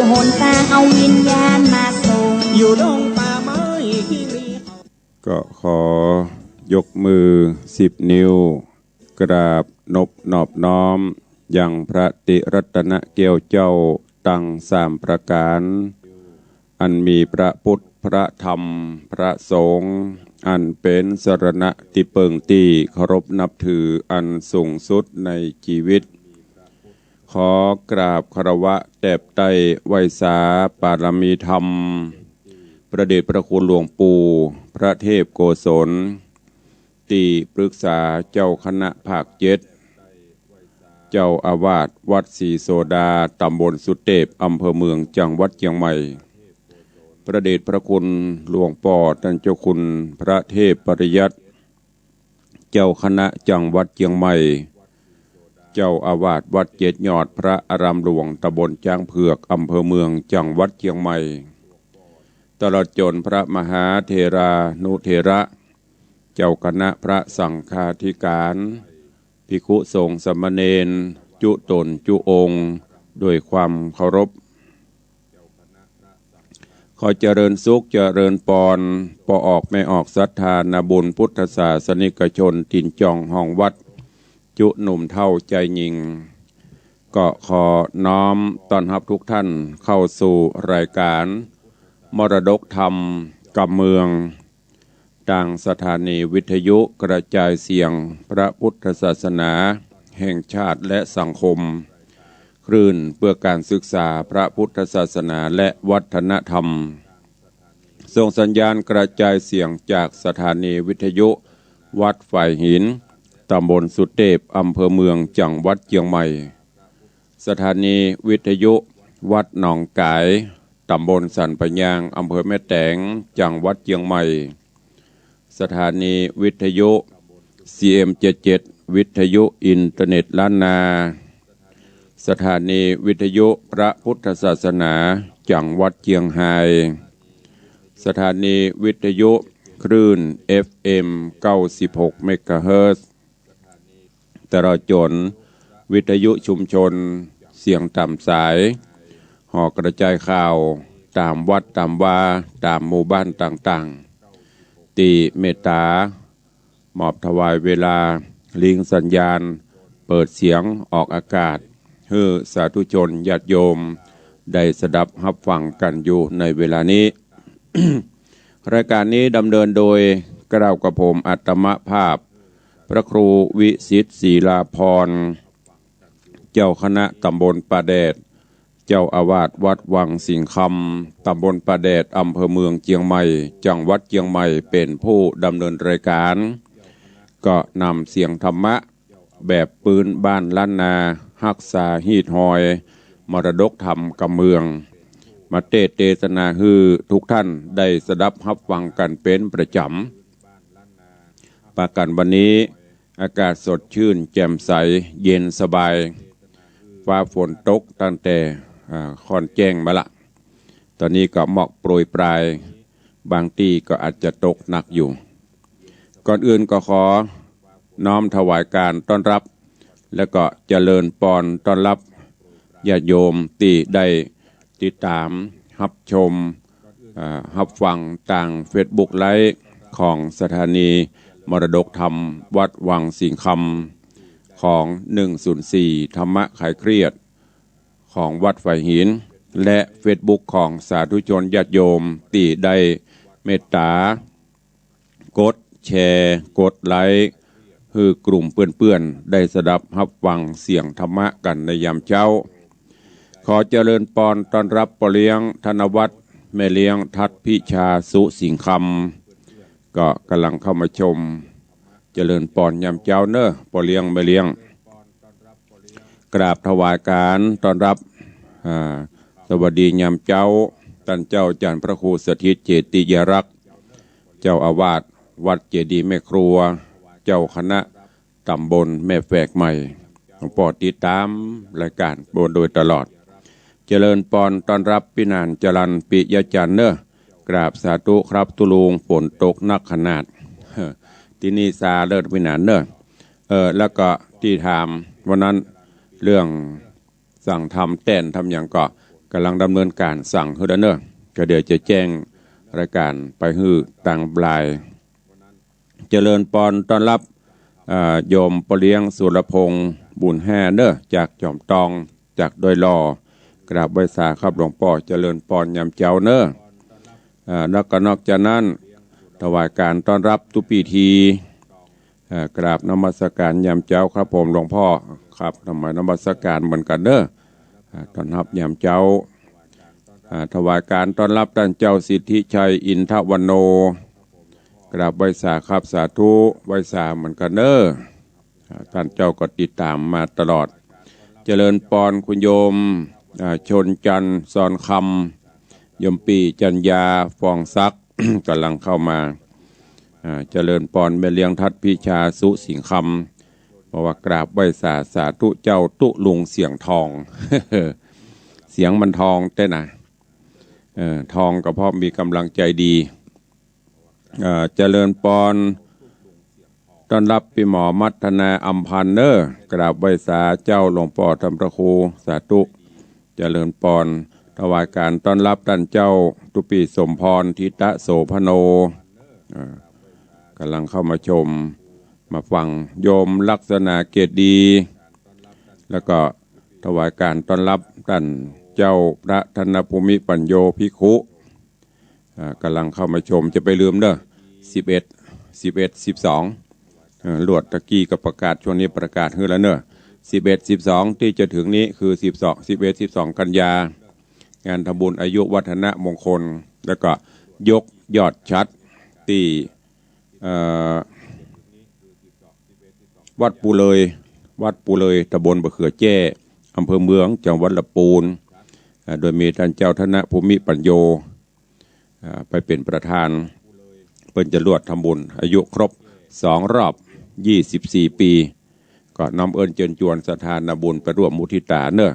หนตางเอาวิญญาณมาส่งอยู่ดงป่าไม้ที่มีก็ขอยกมือ10 นิ้วกราบนอบน้อมยังพระติรัตนเกล้าเจ้าตั้ง3 ประการอันมีพระพุทธพระธรรมพระสงฆ์อันเป็นสรณะที่เปิงตีเคารพนับถืออันสูงสุดในชีวิตขอกราบคารวะแตบไต้ไวยสาปารมีธรรมพระเดชพระคุณหลวงปู่พระเทพโกศลตีปรึกษาเจ้าคณะภาค7เจ้าอาวาสวัดศรีโสดาตำบลสุเทพอำเภอเมืองจังหวัดเชียงใหม่พระเดชพระคุณหลวงพ่อท่านเจ้าคุณพระเทพปริยัติเจ้าคณะจังหวัดเชียงใหม่เจ้าอาวาสวัด7 ยอดพระอารามหลวงตำบลจ้างเผือกอำเภอเมืองจังหวัดเชียงใหม่ตลอดจนพระมหาเถรานุเถระเจ้าคณะพระสังฆาธิการภิกขุสงฆ์สามเณรจุตนจุองค์ด้วยความเคารพขอเจริญสุขเจริญปอนปออกไม่ออกศรัทธานาบุญพุทธศาสนิกชนตินจองห้องวัดจุหนุ่มเท่าใจยิงก็ขอน้อมต้อนรับทุกท่านเข้าสู่รายการมรดกธรรมกับเมืองดังสถานีวิทยุกระจายเสียงพระพุทธศาสนาแห่งชาติและสังคมคลื่นเพื่อการศึกษาพระพุทธศาสนาและวัฒนธรรมส่งสัญญาณกระจายเสียงจากสถานีวิทยุวัดฝ่ายหินตำบลสุเทพอำเภอเมืองจังหวัดเชียงใหม่สถานีวิทยุวัดหนองกายตำบลสันปะยางอำเภอแม่แตงจังหวัดเชียงใหม่สถานีวิทยุ CM77 วิทยุอินเทอร์เน็ตล้านนาสถานีวิทยุพระพุทธศาสนาจังหวัดเชียงรายสถานีวิทยุคลื่น FM 96 เมกะเฮิรตซ์ตลอดจนวิทยุชุมชนเสียงต่ำสายหอกระจายข่าวตามวัดตามวาตามหมู่บ้านต่างๆตีเมตตามอบถวายเวลาลิงสัญญาณเปิดเสียงออกอากาศให้สาธุชนญาติโยมได้สดับรับฟังกันอยู่ในเวลานี้ รายการนี้ดำเนินโดยกล่าวกับผมอัตมภาพพระครูวิสิทธิ์ศรีลาภรณ์เจ้าคณะตำบลป่าแดดเจ้าอาวาสวัดวังสิงคำตำบลป่าแดดอำเภอเมืองเชียงใหม่จังหวัดเชียงใหม่เป็นผู้ดำเนินรายการก็นำเสียงธรรมะแบบปืนบ้านล้านนาฮักษาฮีดหอยมรดกธรรมกับเมืองมาเทศนาฮือทุกท่านได้สดับรับฟังกันเป็นประจำประกันวันนี้อากาศสดชื่นแจ่มใสเย็นสบายฟ้าฝนตกตั้งแต่ค่อนแจ้งมาละตอนนี้ก็หมอกโปรยปลายบางที่ก็อาจจะตกหนักอยู่ก่อนอื่นก็ขอน้อมถวายการต้อนรับแล้วก็เจริญปอนต้อนรับญาติโยมที่ได้ติดตามรับชมรับฟังทาง Facebook ไลฟ์ของสถานีมรดกธรรมวัดวังสิงคำของ104ธรรมะคลายเครียดของวัดฝ่ายหินและ Facebook ของสาธุชนญาติโยมที่ได้เมตตากดแชร์กดไลค์คือกลุ่มเพื่อนๆได้สดับรับฟังเสียงธรรมะกันในยามเช้าขอเจริญปอนต้อนรับปอเลี้ยงธนวัฒน์แม่เลี้ยงทัดพิชาสุสิงคำก็กำลังเข้ามาชมเจริญปอนยามเช้าเนอะปอเลี้ยงแม่เลี้ยงกราบถวายการต้อนรับสวัสดียามเช้าท่านเจ้าอาจารย์พระครูสถิตเจติยรักษ์เจ้าอาวาสวัดเจดีย์แม่ครัวเจ้าคณะตำบลแม่แฝกใหม่หลวงพ่อติดตามรายการโดยตลอดเจริญปอนต้อนรับพี่นานจรัญปิยจันทร์เนอะกราบสาธุครับตุลุงฝนตกนักขนาดที่นี่ซาเลิศพี่นานเนอะแล้วก็ที่ถามวันนั้นเรื่องสั่งทำแต้นทำอย่างก็ ำลังดำเนินการสั่งคือเนอะก็เดี๋ยวจะแจ้งรายการไปฮือต่างปลายเจริญปอนต้อนรับโยมปเลี้ยงสุรพงษ์บุญแห่เนอะจากจอมตองจากดอยลอกราบใบสาครับหลวงพ่อเจริญปอนยำเจ้าเนอะแล้วก็นอกจากนั้นถวายการต้อนรับทุกปีทีกราบนมัสการยำเจ้าครับผมหลวงพ่อครับทำไมนมัสการเหมือนกันเนอะต้อนรับยำเจ้าถวายการต้อนรับท่านเจ้าสิทธิชัยอินทวันโนกราบใบสาครับสาธุใบสาเหมือนกันเนอะท่านเจ้าก็ติดตามมาตลอดเจริญปอนคุณโยมชนจันทร์สอนคำยมปีจัญญาฟองซัก กำลังเข้ามาเจริญปอนแม่เลี้ยงทัดพิชาสุสิงคำบอกว่ากราบใบสาสาธุเจ้าตุลุงเสียงทอง เสียงมันทองเต้นะทองก็เพราะมีกำลังใจดีเจริญปอนต้อนรับพี่หมอมัฒนาอัมพันเนอร์กราบใบสาเจ้าหลวงพ่อธรรมพระครูสาธุเจริญปอนถวายการต้อนรับท่านเจ้าตุปีสมพรทิตะโสพโนกำลังเข้ามาชมมาฟังโยมลักษณะเกตดีแล้วก็ถวายการต้อนรับท่านเจ้าพระธนภูมิปัญโยภิกขุกำลังเข้ามาชมจะไปลืมเด้อ11 12ลวดตะกี้กับประกาศช่วงนี้ประกาศขึ้นแล้วเนอะ11 12ที่จะถึงนี้คือ11 12กันยางานทำบุญอายุวัฒนมงคลแล้วก็ยกยอดชัดที่วัดปูเลยตำบลบะเขือแจ้อำเภอเมืองจังหวัดลำพูนโดยมีท่านเจ้าธนภูมิปัญโยไปเป็นประธานเปิ้นจะรวดทำบุญอายุครบ2 รอบ24 ปีก็นำเอิญเจิญจวนสถานบุญไปร่วมมุทิตาเนอะ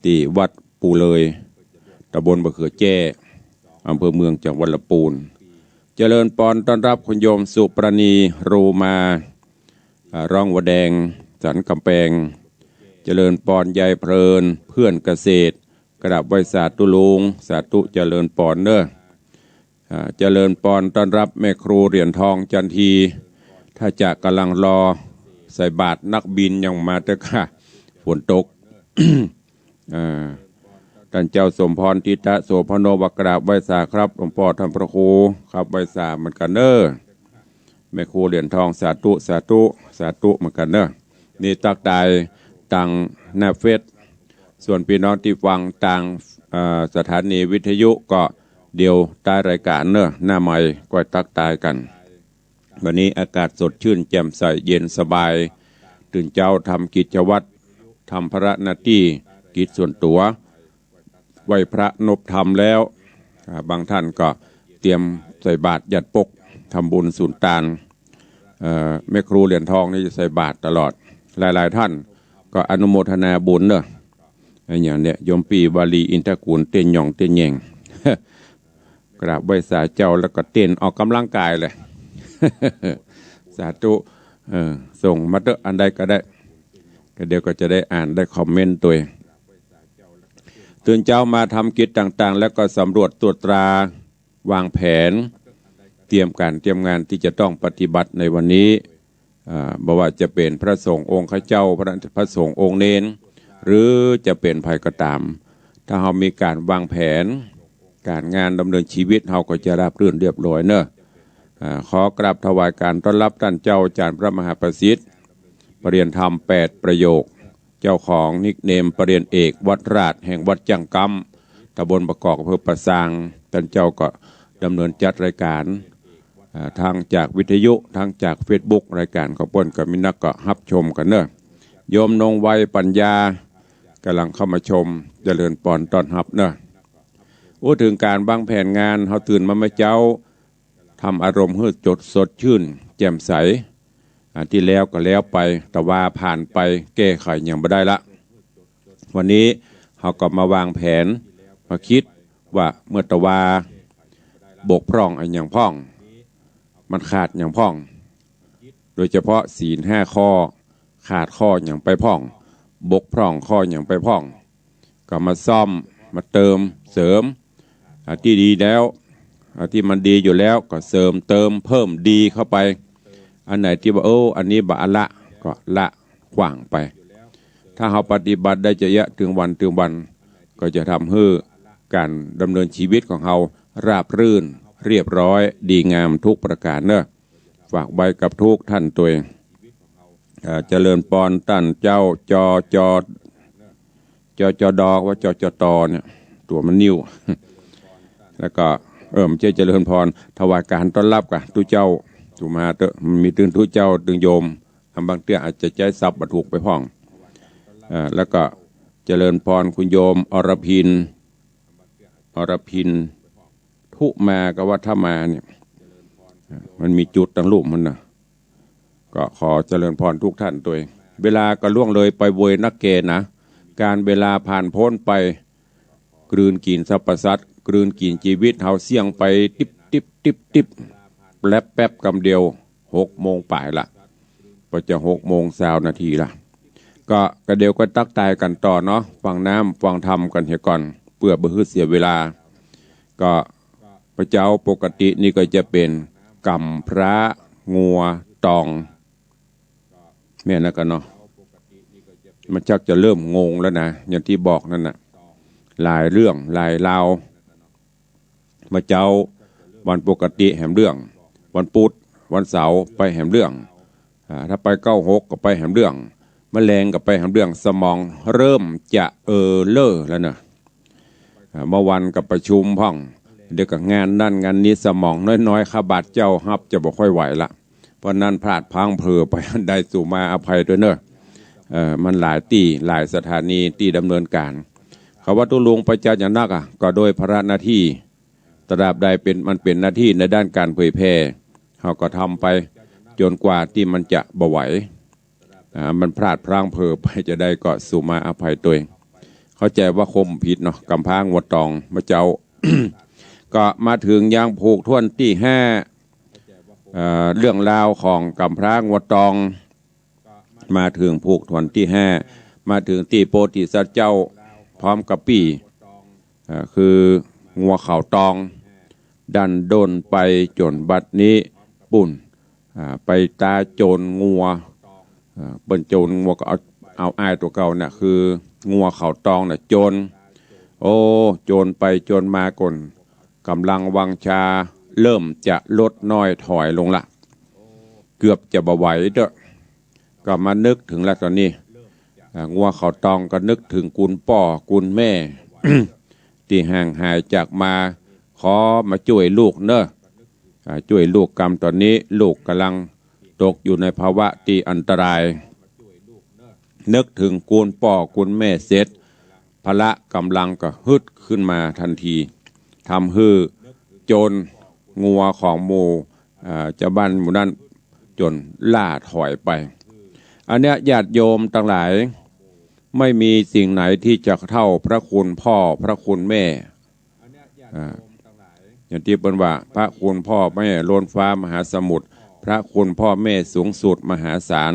ที่วัดปูเลยตำบลบะเขือแจ้อำเภอเมืองจังหวัดลำพูนเจริญปอนต้อนรับคุณโยมสุปรณีรูมาร่องวแดงสันกำแพงเจริญปอนยายเพลินเพื่อนเกษตรกราบไหว้สาธุลุงสาธุเจริญปอนเนอะเจริญปอนต้อนรับแม่ครูเหรียญทองจันทีถ้าจะกำลังรอใส่บาตรนักบินยังมาเถอะค่ะฝนตก ท่านเจ้าสมพรทิตะโสพโนวกราบไหว้สาครับหลวงพ่อท่านพระครูครับไหว้สาเหมือนกันเนอะแม่ครูเหรียญทองสาธุสาธุสาธุเหมือนกันเนอะนี่ตักได้ต่างหน้าเฟซส่วนพี่น้องที่ฟังต่างสถานีวิทยุก็เดี๋ยวใต้รายการเนอะหน้าใหม่ก็ตักตายกันวันนี้อากาศสดชื่นแจ่มใสเย็นสบายตื่นเจ้าทำกิจวัตรทำพระหน้าที่กิจส่วนตัวไหว้พระนบธรรมแล้วบางท่านก็เตรียมใส่บาตรยัดปกทำบุญสุนตานแม่ครูเหรียญทองนี่จะใส่บาตรตลอดหลายๆท่านก็อนุโมทนาบุญเนอะอย่างเนี้ยโยมปีวาลีอินทกูลเต้นหย่องเต้นแยง กราบไหว้สาเจ้าแล้วก็เต้นออกกำลังกายเลย สาธุส่งมาเถอะอันใดก็ได้ก็เดี๋ยวก็จะได้อ่านได้คอมเมนต์ตัวตื่นเจ้ามาทำกิจต่างๆแล้วก็สำรวจตรวจตราวางแผนเตรียมงานที่จะต้องปฏิบัติในวันนี้บอกว่าจะเป็นพระสงฆ์องค์ข้าเจ้าพระสงฆ์องค์เนนหรือจะเป็นภัยก็ตามถ้าเรามีการวางแผนการงานดำเนินชีวิตเราก็จะราบรื่นเรียบร้อยเนอะขอกราบถวายการต้อนรับท่านเจ้าอาจารย์พระมหาประสิทธิ์ปรริยนธรรม8 ประโยคเจ้าของนิกเนมปรริยนเอกวัดราชแห่งวัดจังกำตำบลประกอบอำเภอปะซางท่านเจ้าก็ดำเนินจัดรายการทางจากวิทยุทางจากเฟซบุ๊กรายการของเปิ้นกับมินักก็รับชมกันเนอะโยมนงไวปัญญากำลังเข้ามาชมเจริญปอนต้อนรับเนอะพูดถึงการวางแผนงานเขาตื่นมาเมื่อเจ้าทำอารมณ์ให้จดสดชื่นแจ่มใสที่แล้วก็แล้วไปแต่ว่าผ่านไปแก้ไขยังไม่ได้ละวันนี้เขาก็มาวางแผนมาคิดว่าเมื่อตะวาบกพร่องอย่างพ่องมันขาดอย่างพ่องโดยเฉพาะศีล5 ข้อขาดข้ออย่างไปพ่องบกพร่องข้ออย่างไปพ่องก็มาซ่อม มาเติมเสริมที่ดีแล้วที่มันดีอยู่แล้วก็เสริมเติมเพิ่มดีเข้าไปอันไหนที่ว่าอันนี้บะละก็ละขว่างไปถ้าเราปฏิบัติได้จะยะถึงวันก็จะทำให้การดำเนินชีวิตของเราราบรื่นเรียบร้อยดีงามทุกประการเนอะฝากไว้กับทุกท่านตัวเองเจริญปอนท่านเจ้าจดอกว่าจตเนี่ยตัวมันนิ้ว แล้วก็มันเจริญพรถวายการต้อนรับกับทุเจ้าถูมาเตอะมีตึงทุเจ้าตึงโยมบางเตี้ยอาจจะใจซับบรรทุกไปพ้องแล้วก็เจริญพรคุณโยมอรพินทุมาก็ว่าถ้ามาเนี่ยมันมีจุดตั้งรูปมันนะก็ขอเจริญพรทุกท่านตัวเองเวลาก็ล่วงเลยไปโวยนักเกณฑ์นะการเวลาผ่านพ้นไปกลืนกินสรรพสัตว์กลืนกินชีวิตเฮาเสี่ยงไปติ๊บแป๊บแป๊บกำเดียว6 โมงป่ายละก็จะ6 โมง20 นาทีละก็กระเดียวก็ตักตายกันต่อเนาะฟังน้ำฟังธรรมกันเหี่ยก่อนเพื่อบ่ให้เสียเวลาก็พระเจ้าปกตินี่ก็จะเป็นกำพระงัวตองแม่นะกันเนาะมันชักจะเริ่มงงแล้วนะอย่างที่บอกนั่นน่ะหลายเรื่องหลายราวพระเจ้าวันปกติแหมเรื่องวันพุธวันเสาร์ไปแหมเรื่องถ้าไป96ก็ไปแหมเรื่องแมลงก็ไปแหมเรื่องสมองเริ่มจะเล่อแล้วเนอะเมื่อวันกับประชุมพ่องเดี๋ยวกับงานนั่นงานนี้สมองน้อยๆข้าบาดเจ้าฮับจะบ่ค่อยไหวละเพราะนั้นพลาดพังเผลอไปได้สู่มาอภัยด้วยเนอะมันหลายตีหลายสถานีที่ดำเนินการเขาว่าตุลุงประจาอย่างนักก็โดยพระหน้าที่ตราบใดมันเป็นหน้าที่ในด้านการเผยแพร่เขาก็ทำไปจนกว่าที่มันจะบ่ไหวมันพลาดพลั้งเผลอไปจะได้ก็สู่มาอภัยตัวเองเข้าใจว่าคมผิดเนาะกำพางวัดตองมาเจ้า ก็มาถึงยางผูกท่วนที่5เรื่องราวของกำพร้างวัดตองมาถึงผูกท่วนที่5มาถึงที่โพธิสัตว์เจ้าพร้อมกับปีคืองัวเข่าตองดันโดนไปจนบัดนี้ปุ่นไปตาโจรงัวเปิ้นโจรงัวก็เอาอ้ายตัวเก่าน่ะคืองัวเข่าตองน่ะโจรโจรไปโจรมากลกำลังวังชาเริ่มจะลดน้อยถอยลงละเกือบจะบ่ไหวเด้อก็มานึกถึงแล้วตอนนี้งัวเข่าตองก็นึกถึงกุลพ่อกุลแม่ ที่ห่างหายจากมาขอมาช่วยลูกเนอะช่วยลูกกรรมตอนนี้ลูกกำลังตกอยู่ในภาวะที่อันตรายนึกถึงกุลพ่อกุลแม่เสร็จพละกำลังก็ฮึดขึ้นมาทันทีทำให้โจรงัวของหมู่เจ้าบ้านหมู่นั้นจนล่าถอยไปอันเนี้ยญาติโยมทั้งหลายไม่มีสิ่งไหนที่จะเท่าพระคุณพ่อพระคุณแม่อย่างที่เป็นว่าพระคุณพ่อแม่ล้นฟ้ามหาสมุทรพระคุณพ่อแม่สูงสุดมหาศาล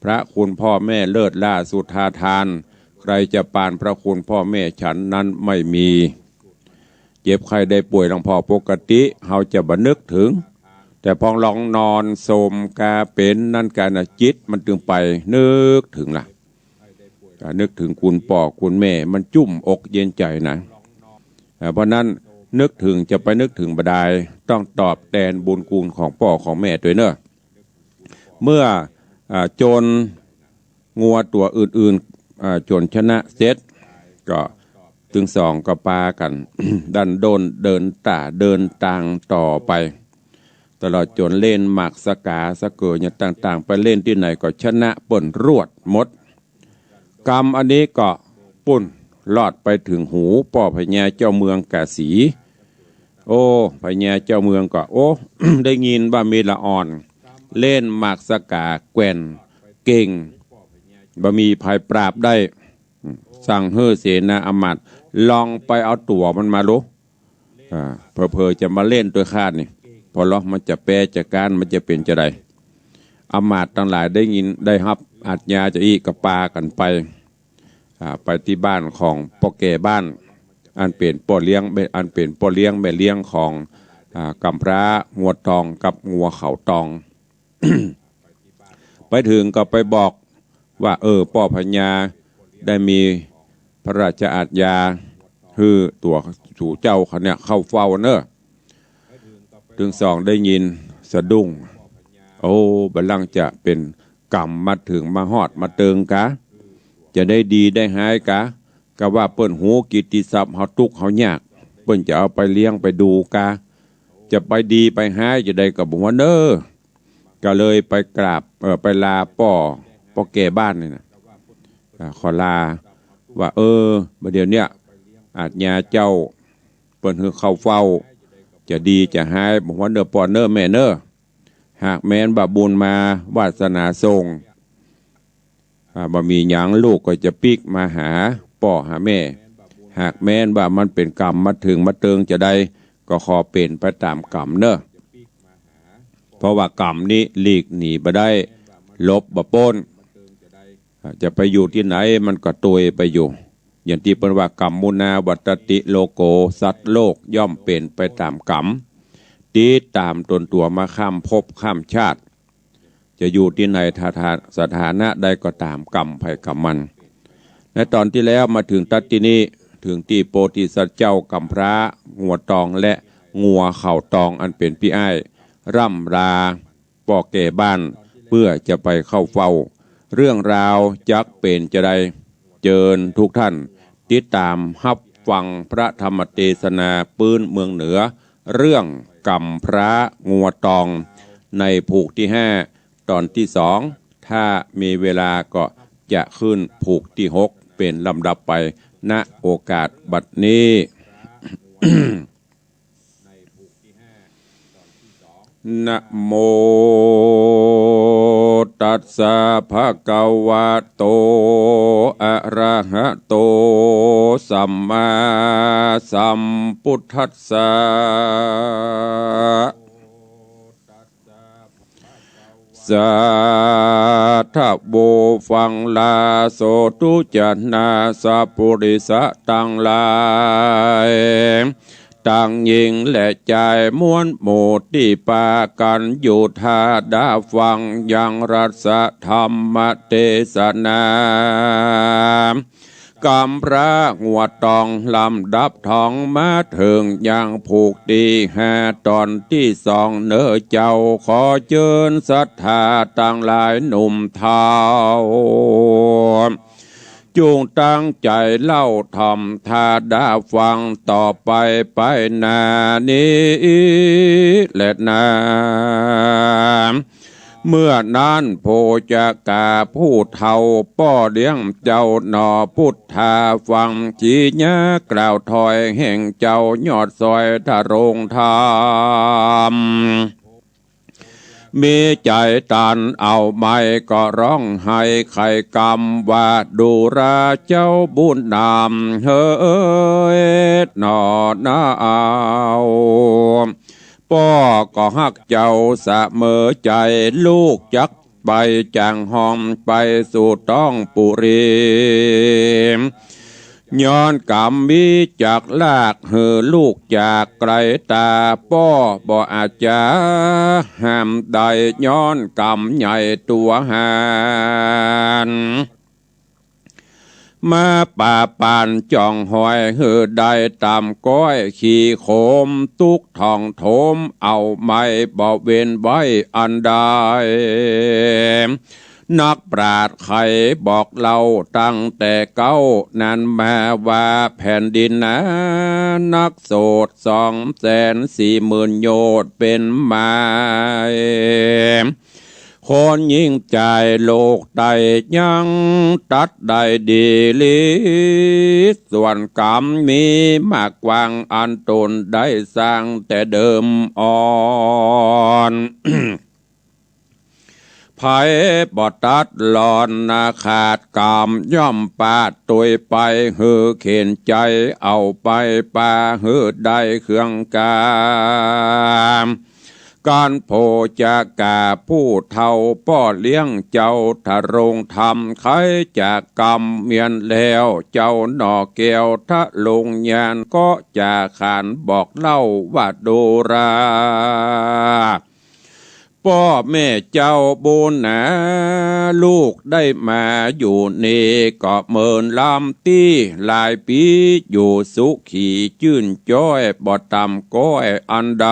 พระคุณพ่อแม่เลิศล่าสุดทาทานใครจะปานพระคุณพ่อแม่ฉันนั้นไม่มีเจ็บใครได้ป่วยหลวงพ่อปกติเขาจะบันนึกถึงแต่พอลองนอนโสมกาเป็นนั่นการจิตมันถึงไปนึกถึงล่ะนึกถึงคุณพ่อคุณแม่มันจุ่มอกเย็นใจนะเพราะนั้นนึกถึงจะไปนึกถึงบดายต้องตอบแทนบุญคุณของพ่อของแม่ด้วยเนอะเมื่อโจรงัวตัวอื่นๆโจรชนะเสร็จก็ถึงสองก็ปากัน ดันโดนเดินต่างต่อไปตลอดจนเล่นหมากสกาสะเกิดอย่างต่างๆไปเล่นที่ไหนก็ชนะป่นรวดหมดกรรมอันนี้ก็ปุ่นลอดไปถึงหูป่อพญาเจ้าเมืองกาสีพญาเจ้าเมืองก็ ได้ยินว่ามีละอ่อนเล่นหมากสกาแกว่นเก่งบ่มีภัยปราบได้สั่งเฮอเสนาอมาตย์ลองไปเอาตัวมันมาลุเพอจะมาเล่นตัวคาดนี่พอล้อมันจะแปรจะการมันจะเป็นจะไดอมาตย์ทั้งหลายได้ยินได้รับอาจญาจะอีกระปากันไปที่บ้านของพ่อแก่บ้าน อันเป็นป่อเลี้ยงอันเป็นป่อเลี้ยงแม่เลี้ยงของกำพร้างัวตองกับงัวเขาตอง ไปถึงก็ไปบอกว่าป่อพญาได้มีพระราชอาญาคือตัวสู่เจ้าเขาเนี่ยเข้าเฝ้าเนอะถึงสองได้ยินสะดุ้งบัลลังก์จะเป็นกรรมมาถึงมาฮอดมาเติงกะจะได้ดีได้หายกะก็ว่าเปิ้นหูกิตติศัพท์เฮาทุกข์เฮายากเปิ้นจะเอาไปเลี้ยงไปดูกะจะไปดีไปหายจะได้ก็บอกว่าเด้อก็เลยไปกราบไปลาป่อแก่บ้านนี่นะขอลาว่าบัดเดี๋ยวเนี้ยอาจญาเจ้าเปิ้นคือเข้าเฝ้าจะดีจะหายบอกว่าเด้อป่อเด้อแม่เด้อหากแม้นบาบุญมาวาสนาทรงบ่มีหยังลูกก็จะปิกมาหาป่อหาแม่หากแม้นว่ามันเป็นกรรมมาถึงมาเติงจะได้ก็ขอเป็นไปตามกรรมเนอะเพราะว่ากรรมนี้หลีกหนีบ่ได้ลบบ่พ้นจะไปอยู่ที่ไหนมันก็ตวยไปอยู่อย่างที่เป็นว่ากรรมมุนาวัตติโลโกสัตว์โลกย่อมเป็นไปตามกรรมตีตามตนตัวมาข้ามภพข้ามชาติจะอยู่ที่ไหนสถานะใดก็ตามกรรมไผ่กรรมมันในตอนที่แล้วมาถึงตัดที่นี้ถึงที่โพธิสัตว์เจ้ากำพร้างัวตองและงัวเข่าตองอันเป็นพี่อ้ายร่ำราป่อแก่บ้านเพื่อจะไปเข้าเฝ้าเรื่องราวจักเป็นจะได้เจิญทุกท่านติดตามฮับฟังพระธรรมเทศนาปื้นเมืองเหนือเรื่องกำพร้างัวตองในผูกที่5ตอนที่2ถ้ามีเวลาก็จะขึ้นผูกที่6เป็นลำดับไปณโอกาสบัดนี้ นะโมตัสสะภะคะวะโตอะระหะโตสัมมาสัมพุทธัสสะสาธุโบฟังลาโสตุจนาสัพพุริสะตังลายต่างหญิงและใจม้วนหมู่ที่ปากันอยู่ท่าดาฟังยังรัสธรรมเทศนากำพระงัวตองลำดับท้องมาถึงยังผูกดี5ตอนที่2เนื้อเจ้าขอเชิญศรัทธาต่างหลายหนุ่มเทาจูงตั้งใจเล่าทำทาดาฟังต่อไปนานี้และนาเมื่อนั้นโพจกาผู้เฒ่าป้อเลี้ยงเจ้าหนอพุทธาฟังจีญากล่าวถอยแห่งเจ้ายอดซอยทะรงธรรมมีใจตันเอาไม่ก็ร้องให้ไข่กำว่าดูราเจ้าบุญนำเฮ้ยหนอนาเอาพ่อก็ฮักเจ้าเสมอใจลูกจักไปจางห้องไปสู่ต้องปุรีย้อนกรรมมีจากลากเหือลูกจากไกลตาป้อบ่อาจจะห้ามได้ย้อนกรรมใหญ่ตัวหานมาป่าปานจ่องหอยเหือได้ตามก้อยขี่โคมตุกทองโถมเอาไม่บ่เว้นไว้อันใดนักปราชญ์ไขบอกเล่าตั้งแต่เก้านั้นมาว่าแผ่นดินนะนักโสด240,000 โยชน์เป็นไม้คนยิ่งใจโลกใดยังตัดได้ดีลิส่วนกรรมมีมากกว่างอันตนได้สร้างแต่เดิมอ่อน ไผบ่ตัดหลอนนาขาดกามย่อมปาดตุยไปหือเข็นใจเอาไปป่าหือได้เครื่องกาม การโพจากาผู้เฒ่าป้อเลี้ยงเจ้าทะรงทำไขจากกรรมเมียนแล้วเจ้าหน่อแก้วทะลงยานก็จะขานบอกเล่าว่าโดราพ่อแม่เจ้าบุญนะลูกได้มาอยู่นี่ก็เมินลำตี้หลายปีอยู่สุขีจื่นจ้อยบ่ต่ำก้อยอันใด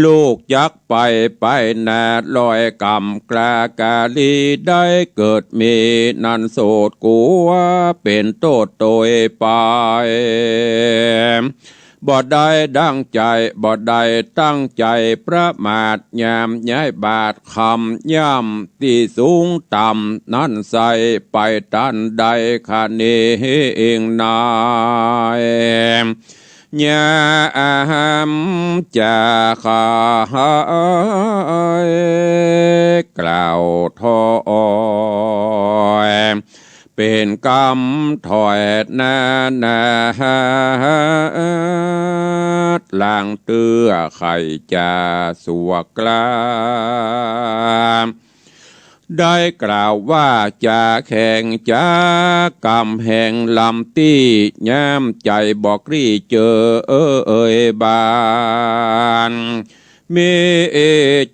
ลูกยักไปนาลอยกำกลากาลีได้เกิดมีนันโสดกูว่าเป็นโตดโตยไปบ่ได้ดังใจบ่ได้ตั้งใจประมาทยามย้ายบาทคำย่ำที่สูงต่ำนั่นใส่ไปตันใดคาเนเองนายยามจะขากล่าวทอยเป็นกรรมถอยนาลางเตื้อไข่จะสัวกลาได้กล่าวว่าจะแข่งจากำแห่งลำตี้ย้ำใจบอกรีเจอบานมี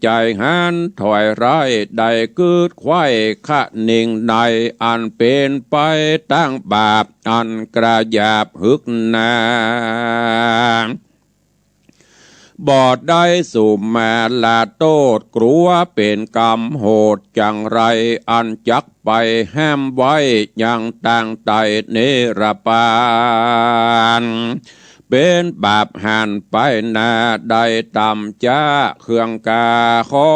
ใจหันถอยร้ายได้เกิดควายขะนิ่งในอันเป็นไปตั้งบาปอันกระยาบหึกนาบอดได้สุ่มมาลาโตดกลัวเป็นกรรมโหดจังไรอันจักไปห้ามไว้ยังต่างไตเนรปานเป็นบาปหันไปนาได้ต่ำจ้าเครื่องกาขอ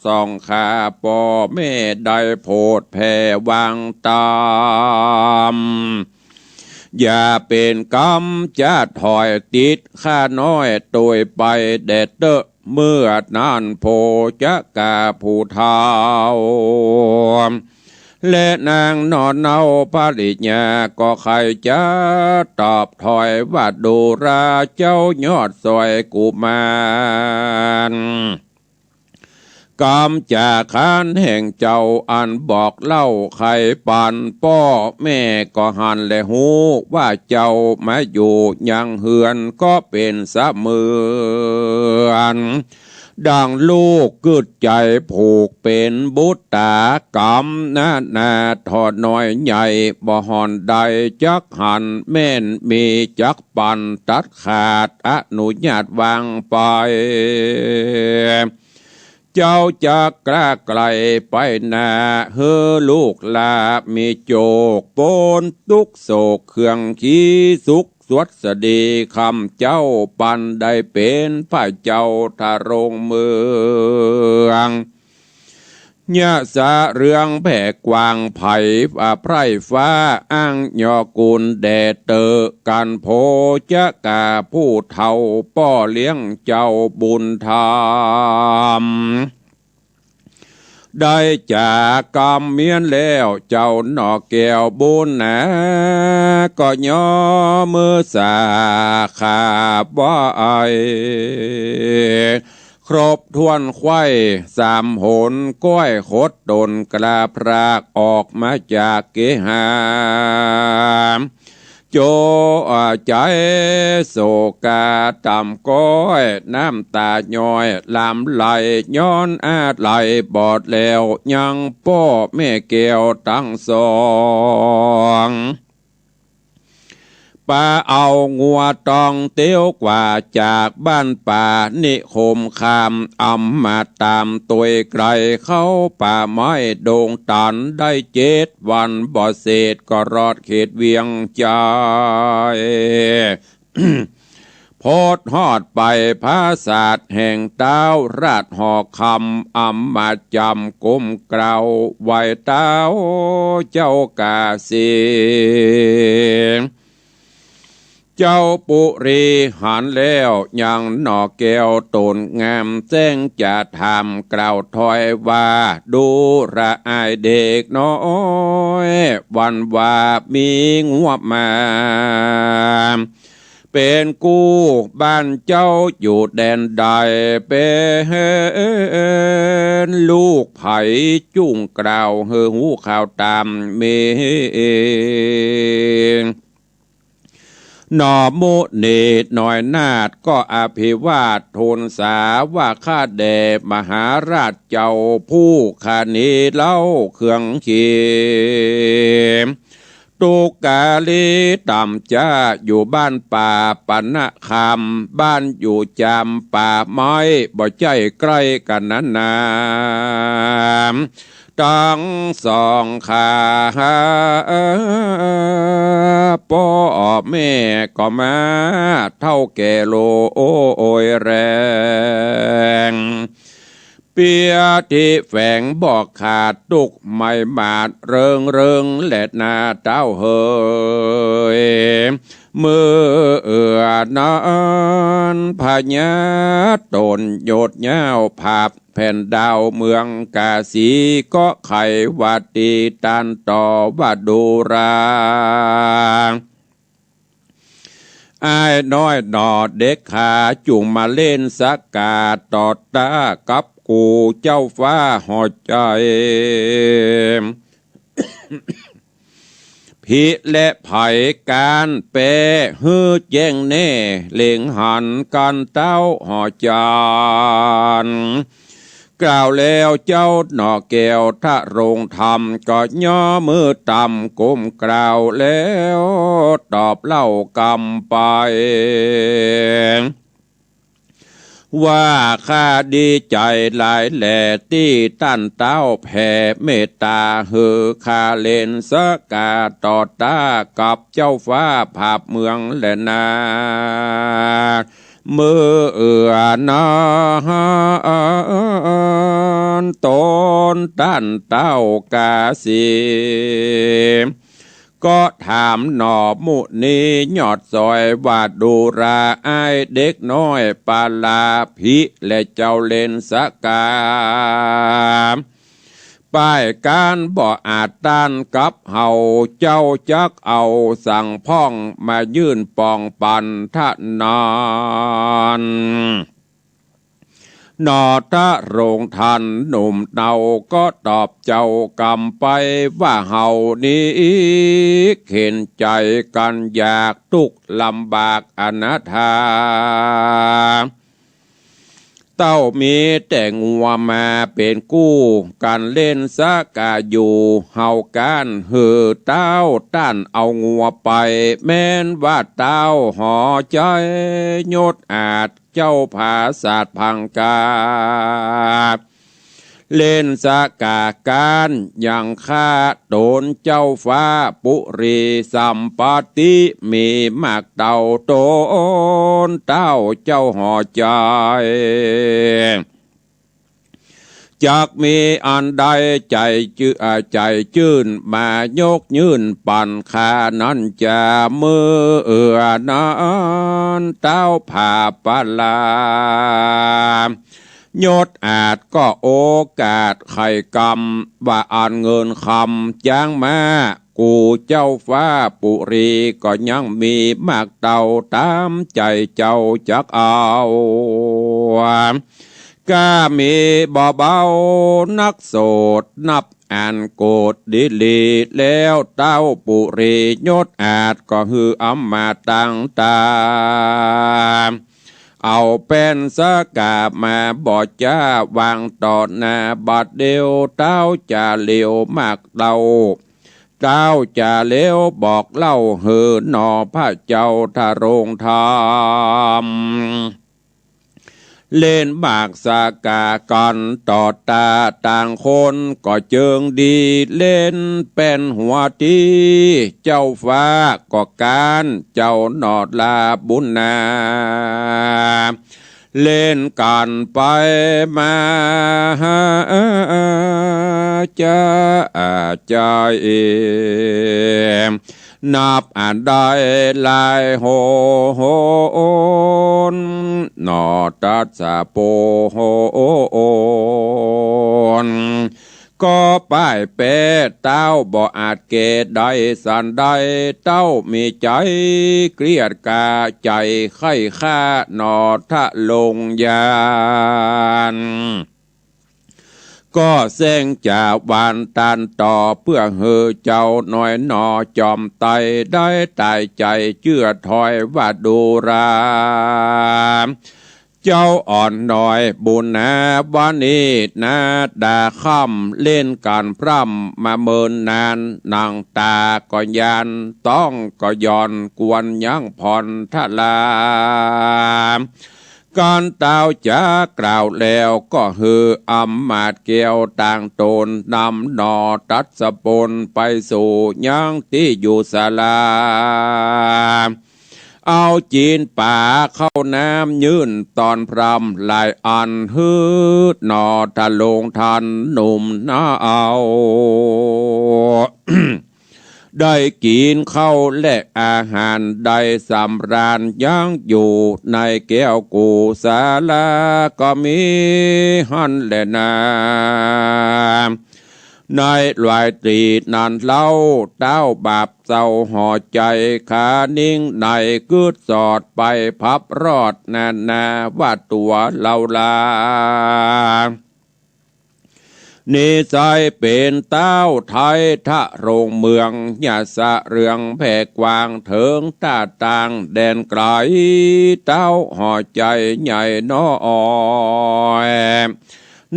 ส่องขาป่อแม่ได้โพดแผ่วางตามอย่าเป็นกรรมจะถอยติดข้าน้อยโดยไปเด็ดเตอเมื่อนานโพจะกาผู้เฒ่าและนางนอนเนาภริญาก็ใครจะตอบถอยว่าดูราเจ้ายอดซอยกุมารกรรมจากขานแห่งเจ้าอันบอกเล่าใครปันพ่อแม่ก็หันและหูว่าเจ้ามาอยู่ยังเฮือนก็เป็นเสมือนดังลูกกึดใจผูกเป็นบุตรตากรรมนาทอดน้อยใหญ่บ่หอนใดจักหันแม่นมีจักปันตัดขาดอนุญาตวางไปเจ้าจะกล้าไกลไปนาเฮอลูกลามีโจกโปนทุกโศกเครื่องขี้สุขสวดสดีคำเจ้าปันได้เป็นพระเจ้าทารงเมืองยะสะเรื่องแผ่กวางไผ่ไพร่ฟ้าอ้างยอกุลแดดเตอกันโพจะกาผู้เฒ่าป้อเลี้ยงเจ้าบุญธรรมได้จากกรรมเมียนแล้วเจ้าหนอแก้วบุญนะก็ย่อมือสาขาบว่าครบทวนไข่สามหนก้อยขดตนกลาพรากออกมาจากเกหาโจใจโศกาต่ำก้อยน้ำตาย้อยลำไหลย้อนอาดไหลบอดแล้วยังพ่อแม่แก้วตั้งสองป่าเอางัวตองเตี้ยวกว่าจากบ้านป่านิคมคามอำมาตามตัวไกลเข้าป่าไม้โด่งตันได้7 วันบ่เศษก็รอดเขตเวียงใจ โพดฮอดไปพระศาสตร์แห่งเต้าราชหอกคำอำมาจำก้มเกลาไว้เต้าเจ้ากาเส เจ้าปุรีหันแล้วยังหน่อแก้วตนงามแจ้งจะทำกล่าวถอยว่าดูระอายเด็กน้อยวันว่ามีงวบมาเป็นกู้บ้านเจ้าอยู่แดนใดเป็นลูกไผ่จุ่งกล่าวเฮอหูข่าวตามเมหนอโมเนตหน่อยนาดก็อภิวาทโทนสาว่าข้าแด่มหาราชเจ้าผู้ขานีเล่าเครื่องเขียมตุกาลีต่ำจ้าอยู่บ้านป่าปันนะคำบ้านอยู่จำป่าไม้บ่ใจใกล้กันนั้นนาตั้งสองขาพ่อแม่ก็มาเท่าแก่โลโอยแรงเปียที่แฝงบอกขาดตุกไม่บาดเริงแหลดนาเต้าเฮยมือนั้นพญาตนโยดเย้าภาพแผ่นดาวเมืองกาสีก็ไขวัดตีตันต่อวัดดูราไอ้น้อยหนอเด็กขาจุงมาเล่นสักกาต่อตากับกูเจ้าฟ้าหอใจพิและไผ่การเปฮือแจ้งแน่เล่งหันกันเต้าหอจานกล่าวแล้วเจ้าหน่อแก้วทะรงธรรมก็ย่อมือต่ำก้มกล่าวแล้วตอบเล่ากำไปว่าข้าดีใจหลายแหล่ที่ตั้นเต้าแผ่เมตตาเฮือข้าเล่นสกาต่อตากับเจ้าฟ้าภาพเมืองและนาเมื่อนานตนตั้นเต้ากาสีก็ถามหนอมุนียอดซอยว่าดูราไอเด็กน้อยปาลาภิและเจ้าเล่นสกาป้ายการบ่อาจต้านกับเฮาเจ้าจักเอาสั่งพ่องมายื่นปองปันทะนานนอทะโรงทันหนุ่มเนาก็ตอบเจ้ากำไปว่าเฮานี้เข็นใจกันอยากทุกข์ลำบากอนาถาเต้ามีแต่งัวมาเป็นกู้การเล่นสกาอยู่เฮาการหือเต้าต้านเอางัวไปแม้นว่าเต้าหอใจยดอาจเจ้าภาศาสตร์พังกาเล่นสกาการอย่างข้าโดนเจ้าฟ้าปุรีสัมปติมีมากเต่าโตนเต้าเจ้าหอใจจากมีอันใดใจจื่นมายกยื่นปั่นขานั้นจะมือนานเต้าผ่าปลายศอาจก็โอกาสไข่กรรมว่าอ่านเงินคำจ้างมากูเจ้าฟ้าปุรีก็ยังมีมากเต่าตามใจเจ้าจักเอาก็มีบ่เบานักโสดนับอ่านโกดดิลีแล้วเต้าปุรียศอาจก็ฮืออำมาตั้งตาเอาเป็นสกาบมาบ่จ้าวางต่อหน้าบัดเดียวเต้าจะเลี้ยวมากเต้าจะเลี้ยวบอกเล่าเฮือหนอพระเจ้าทะโรงธรรมเล่นบากสากากันต่อตาต่างคนก็เจิงดีเล่นเป็นหัวตีเจ้าฟ้าก็การเจ้าหนอดลาบุญนา เล่นกันไปมาจะใจนับอ่านได้ลายโหนนอตัดสะโปโหนก็ป้ายเป้เต้าบ่อาจเกตได้สันได้เต้ามีใจเกลียดกาใจไข้ข้านอทะลงยานก็เส้งจากบานตันต่อเพื่อเฮอเจ้าหน่อยหนอจอมไตได้ตายใจเชื่อถอยว่าดูราเจ้าอ่อนหน่อยบุญนะวันนี้นะดาค่ำเล่นการพร่ำมาเมินนานนางตาก็ยันต้องก็ย้อนกวนยังผ่อนทะลาก่อนเต้าจะกล่าวแล้วก็ฮืออำมาตเกี่ยวต่างตนนำหนอตัดสปนไปสู่ยังที่อยู่ศาลาเอาจีนป่าเข้าน้ำยื่นตอนพรำลายอันฮืดหนอทะลงทันหนุ่มน้าเอา ได้กินข้าวและอาหารได้สำราญยังอยู่ในแก้วกูสาลาก็มีหันและนาในลายตรีนันเล่าเต้าบาปเศร้าห่อใจขานิ่งในกึดสอดไปพับรอดนาว่าตัวเล่าลานิสัยเป็นเต้าไทยทะโรงเมืองยาสะเรืองแผ่กวางเถิงตาต่างแดนไกลเต้าห่อใจใหญ่น้อย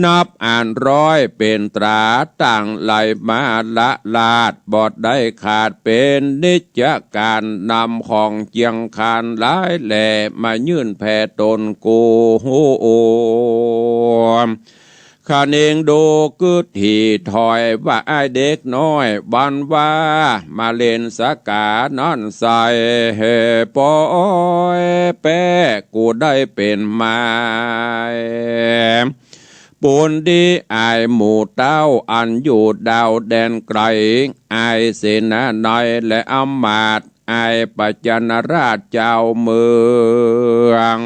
นับอ่านร้อยเป็นตราต่างไหลมาละลาดบอดได้ขาดเป็นนิจการนำของเจียงคานหลายแหล่มายื่นแผ่ตนกูโอข้าเองดูกึดที่ถอยว่าไอเด็กน้อยบันว่ามาเล่นสกานอนใส่เฮปอยแป้กูได้เป็นไม้ปูนดีไอหมู่เต้าอันอยู่ดาวแดนไกลไอเสนาในและอำมาตย์ไอปัจจนราชเจ้าเมือง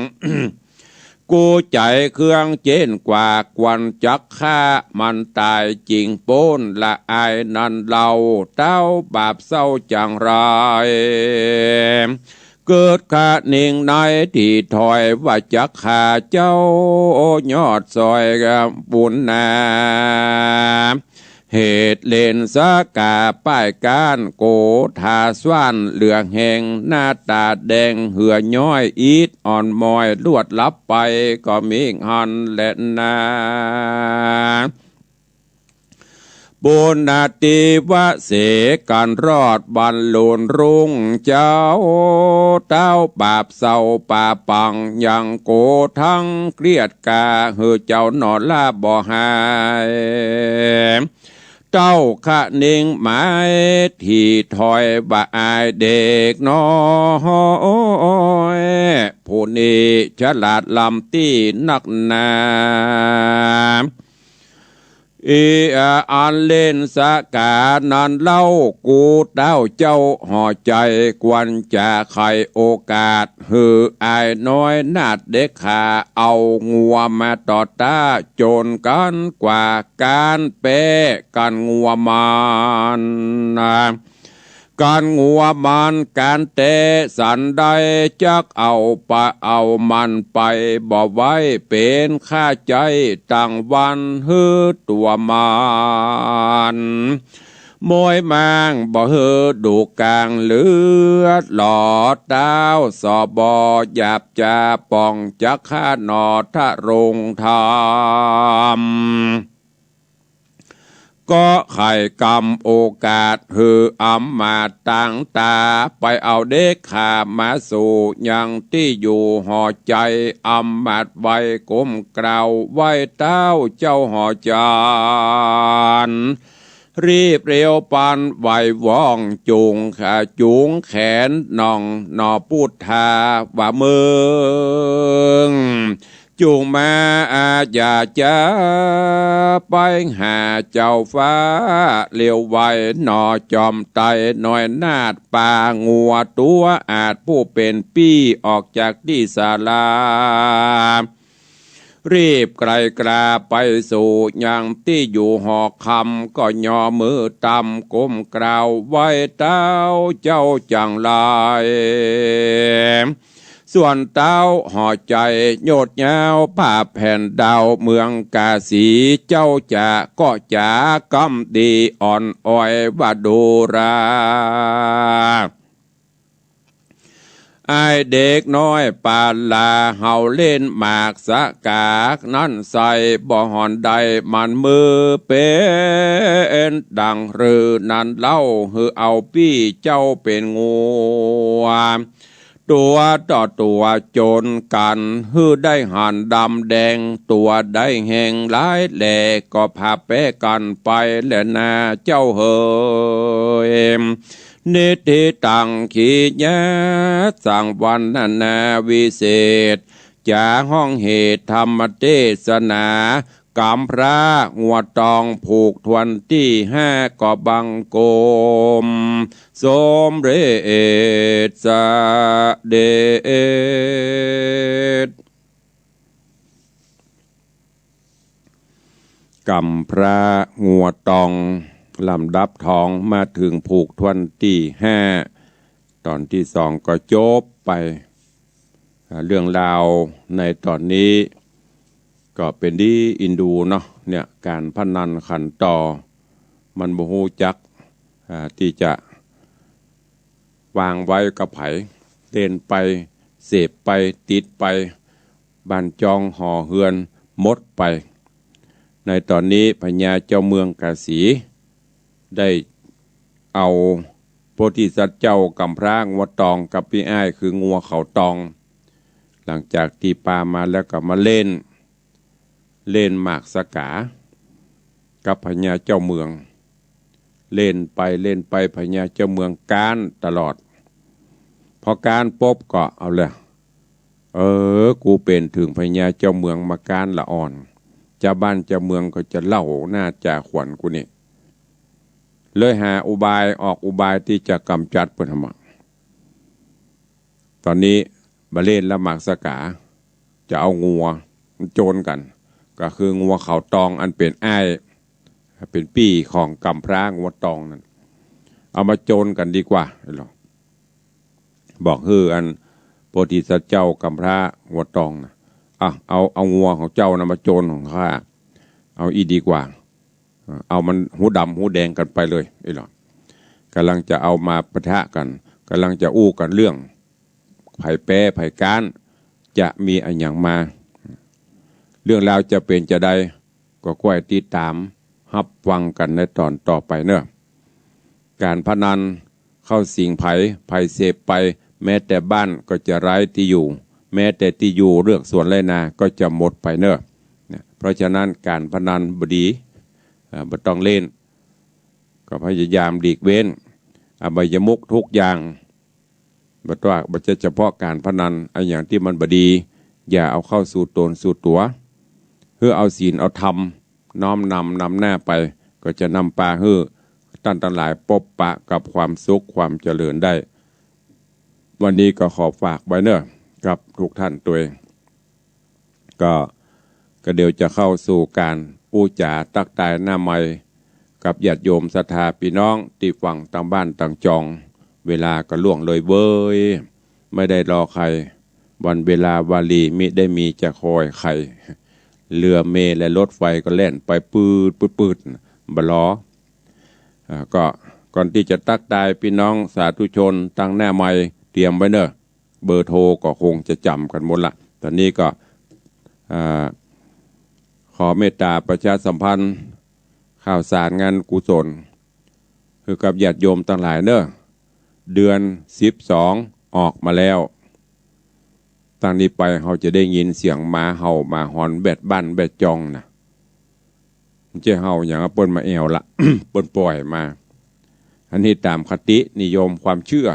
กูใจเครื่องเจนกว่ากวนจักฆ่ามันตายจริงโป้นละไอนันเราเต้าบาปเศร้าจังไรเกิดขาหนิ่งในที่ถอยว่าจักขาเจ้ายอดซอยกับบุญนาเหตุเล่นสกาป้ายการโกทาสว่านเหลืองแหงหน้าตาแดงเหือย้อยอีดอ่อนมอยลวดลับไปก็มีหันและนาบุญนาติวะเสกันรอดบรรลุนรุ่งเจ้าเต้าบาปเศร้าป่าปังยังโกทั้งเกลียดกาเหือเจ้าหนอลาบ่หายเต้าขะนิ่งหมายที่ถอยบ่ายเด็กน้อยผู้นี้ฉลาดลำที่นักหนาอันเล่นสกานันเล่ากูเต้าเจ้าห่อใจกวนจะไขโอกาสหือไอ้น้อยนาดเด็กขาเอางัวมาต่อต้าโจนกันกว่าการเป้กันงัวมันการงัวมันการเตะสันใดจักเอาไปเอามันไปบ่ไว้เป็นค่าใจตั้งวันฮือตัวมันมวยแมงบ่ฮือดูกลางเลือดหลอดดาวสอบอหยาบจะป่องจักข้าหนอทะรงธรรมก็ไข่กำโอกาสหืออำมาต่างตาไปเอาเด็กขามาสู่ยังที่อยู่ห่อใจอำมาดไว้ก้มกล่าวไว้เต้าเจ้าห่อจานรีบเร็วปันไหวว่องจูงขาจูงแขนน่องนอพูดทาว่าเมือง จูงมาอยากจะไปหาเจ้าฟ้าเลี้ยวไว้หนอจอมไตหน่อยนาดป่างัวตัวอาจผู้เป็นปี้ออกจากที่ศาลารีบไกลกราไปสู่ยังที่อยู่หอคำก็ย่อมือตำก้มกล่าวไว้เต้าเจ้าจังไรส่วนเต้าห่อใจโยดยาวผ้าแผ่นดาวเมืองกาสีเจ้าจะก็จะกำดีอ่อนอ้อยว่าดูราไอเด็กน้อยปาลาเฮาเล่นหมากสะกากนั่นใส่บ่หอนใดมันมือเป็นดังหรือนั่นเล่าหือเอาปี้เจ้าเป็นงูตัวต่อตัวโจนกันฮือได้หันดำแดงตัวได้แห่งหลายแหล่ก็พาเปกันไปแหละนาเจ้าเฮยนิติตังขีญาสั่งวันนาวิเศษจากห้องเหตุธรรมเทศนากำพระงัวตองผูกทวนที่5ก็บังโกมสมเร็จสะเดชกำพระงัวตองลำดับทองมาถึงผูกทวนที่5ตอนที่2ก็จบไปเรื่องราวในตอนนี้ก็เป็นที่อินดูเนาะเนี่ยการพนันขันต่อมันบ่ฮู้จักที่จะวางไว้กับไผเล่นไปเสพไปติดไปบ้านจองห่อเฮือนมดไปในตอนนี้พญาเจ้าเมืองกาสีได้เอาโพธิสัตว์เจ้ากำพร้างัวตองกับพี่อ้ายคืองัวเขาตองหลังจากที่ปามาแล้วก็มาเล่นหมากสกากับพญาเจ้าเมืองเล่นไปพญาเจ้าเมืองการตลอดพอการปบก็เอาเลยกูเป็นถึงพญาเจ้าเมืองมาการละอ่อนเจ้าบ้านเจ้าเมืองก็จะเล่าหน้าจ่าขวัญกูนี่เลยหาอุบายออกอุบายที่จะกำจัดเพิ่นทำตอนนี้มาเล่นแล้วหมากสกาจะเอางัวโจรกันก็คืองัวเขาตองอันเป็นอ้ายเป็นปี้ของกำพร้างัวตองนั่นเอามาโจรกันดีกว่าหรอบอกอันโพธิสัตว์เจ้ากำพร้างัวตองนะเอางัวของเจ้านะมาโจรของข้าเอาอีดีกว่าเอามันหูดำหูแดงกันไปเลยหรอกำลังจะเอามาปะทะกันกำลังจะอู้กันเรื่องไผ่แปรไผ่ก้านจะมีอันอย่างมาเรื่องราวจะเป็นจะได้ก็ค่อยติดตามรับฟังกันในตอนต่อไปเนอะการพนันเข้าสิงไผ่เสพไปแม้แต่บ้านก็จะไร้ที่อยู่แม้แต่ที่อยู่เลือกส่วนไรนาก็จะหมดไปเนอะเพราะฉะนั้นการพนันบดีบ่ต้องเล่นก็พยายามหลีกเว้นอบายมุขทุกอย่างบ่เฉพาะการพนันไอ้อย่างที่มันบดีอย่าเอาเข้าสู่ตนสู่ตัวเพื่อเอาศีลเอาธรรมน้อมนำหน้าไปก็จะนำปาท่านทั้งหลายพบปะกับความสุขความเจริญได้วันนี้ก็ขอฝากไว้เนอะกับทุกท่านตัวเองก็เดี๋ยวจะเข้าสู่การปูจาตักตายหน้าใหม่กับญาติโยมศรัทธาพี่น้องที่ฝั่งต่างบ้านต่างจองเวลาก็ล่วงเลยเว้ยไม่ได้รอใครวันเวลาวาลีมิได้มีจะคอยใครเรือเมล์และรถไฟก็แล่นไปปืดบล้อก็ก่อนที่จะตักตายพี่น้องสาธุชนตั้งหน้าใหม่เตรียมไว้เนอะเบอร์โทรก็คงจะจำกันหมดละตอนนี้ก็ขอเมตตาประชาสัมพันธ์ข่าวสารงานกุศลคือกับญาติโยมทั้งหลายเนอะเดือน12ออกมาแล้วตั้งนี้ไปเขาจะได้ยินเสียงหมาเห่าหมาหอนแบดบ้านแบดจองนะมันจะเห่าอย่างเปิ้นมาแอวละ เปิ้นปล่อยมาอันนี้ตามคตินิยมความเชื่อ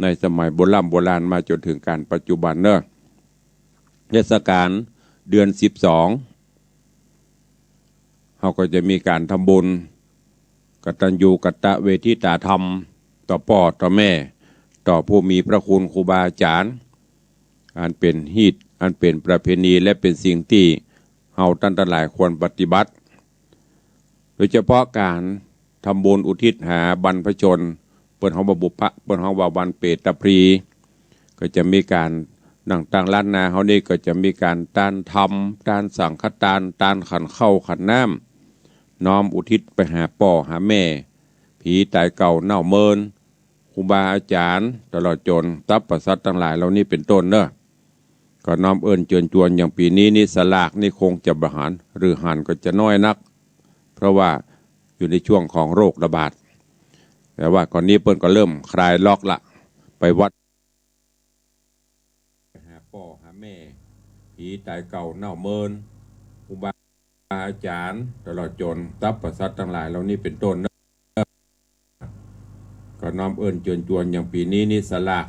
ในสมัยโบราณมาจนถึงการปัจจุบันเนอะเทศกาล เดือน12เขาก็จะมีการทำบุญกตัญญูกตเวทิตาธรรมต่อพ่อต่อแม่ต่อผู้มีพระคุณครูบาอาจารย์อันเป็นฮีตอันเป็นประเพณีและเป็นสิ่งที่เฮาท่านทั้งหลายควรปฏิบัติโดยเฉพาะการทำบุญอุทิศหาบรรพชนเปิ้นเฮาบ่บุพะเปิ้นเฮาว่าวันเปตพรีก็จะมีการนั่งตั้งล้านนาเฮานี่ก็จะมีการตานธรรมตานสังฆทานตานขันข้าวขันน้ำน้อมอุทิศไปหาพ่อหาแม่ผีตายเก่าเน่าเมินครูบาอาจารย์ตลอดจนตับประสัตทั้งหลายเหล่านี้เป็นต้นเนอะก็น้อมเอิญเชิญชวนอย่างปีนี้นี่สลากนี่คงจะบริหารหรือหันก็จะน้อยนักเพราะว่าอยู่ในช่วงของโรคระบาดแต่ว่าก่อนนี้เปิ้นก็เริ่มคลายล็อกละไปวัดหาพ่อหาแม่ผีตายเก่าเน่าเมินครูบาอาจารย์ตลอดจนตับประสัตทั้งหลายเหล่านี้เป็นต้นเนอะก็น้อมเอิญเชิญชวนอย่างปีนี้นี่สลาก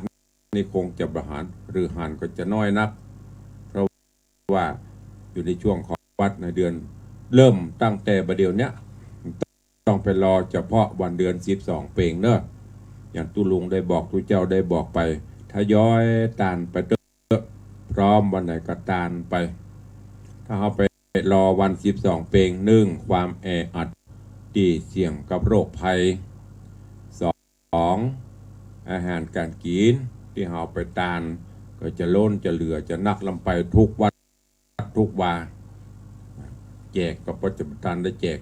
นี่คงจะบริหารหรือหันก็จะน้อยนักเพราะว่าอยู่ในช่วงของวัดในเดือนเริ่มตั้งแต่ประเดี๋ยวเนี้ยต้องไปรอเฉพาะวันเดือน12เปงเนอะอย่างตุลุงได้บอกตุเจ้าได้บอกไปทยอยตานไปเตอะพร้อมวันไหนก็ตานไปถ้าเขาไปรอวัน12เปง1ความแออัดที่เสี่ยงกับโรคภัย2อาหารการกินที่เราไปตานก็จะล้นจะเหลือจะนักลำไปทุกวัดทุกวาแจกกับปัจจุบันได้แจก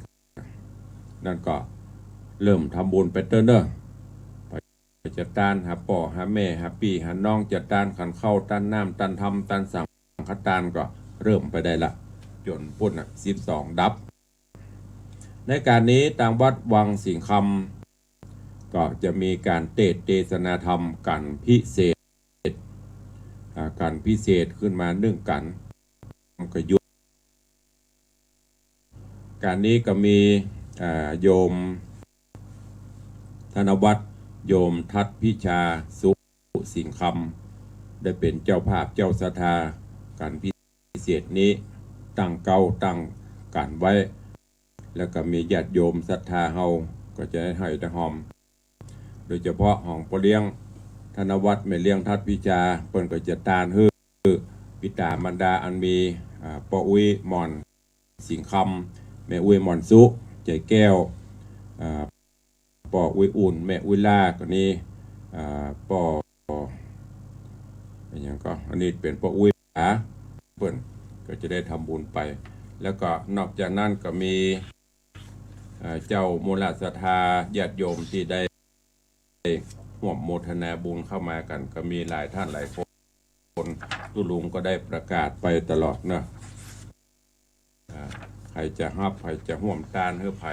นั่นก็เริ่มทำบุญไปเตอร์เนอร์ไปจะตานหาป่อหาแม่หาพี่หาน้องจะตานขันเข้าตานน้ำตานทำตานสังฆทานก็เริ่มไปได้ละจนพุ่น12ดับในการนี้ทางวัดวังสิงห์คำก็จะมีการเทศนาธรรมกันพิเศษการพิเศษขึ้นมาเนื่องกันก็ยุการนี้ก็มีโยมธนวัฒน์โยมทัตพิชาสุสิงห์คำได้เป็นเจ้าภาพเจ้าศรัทธาการพิเศษนี้ตั้งเก้าตั้งการไว้แล้วก็มีญาติโยมศรัทธาเฮาก็จะให้ตะหอมโดยเฉพาะห้องปเลี้ยงธนวัฒน์แม่เลี้ยงทัตพิชาเปิ้นก็จะตานฮือปิตามันดาอันมีปออุ้ยมอนสิงห์คำแม่อุ้ยมอนสุใจแก้วปออุ้ยอุ่นแม่อุ้ยล่าก็นี่ปออย่างก็อันนี้เป็นปออุ้ยเปิ้นก็จะได้ทำบุญไปแล้วก็นอกจากนั้นก็มีเจ้ามูลศรัทธาญาติโยมที่ได้ร่วมโมทนาบุญเข้ามากันก็มีหลายท่านหลายคนตุลุงก็ได้ประกาศไปตลอดนะใครจะฮับใครจะห่วมตานเฮือไผ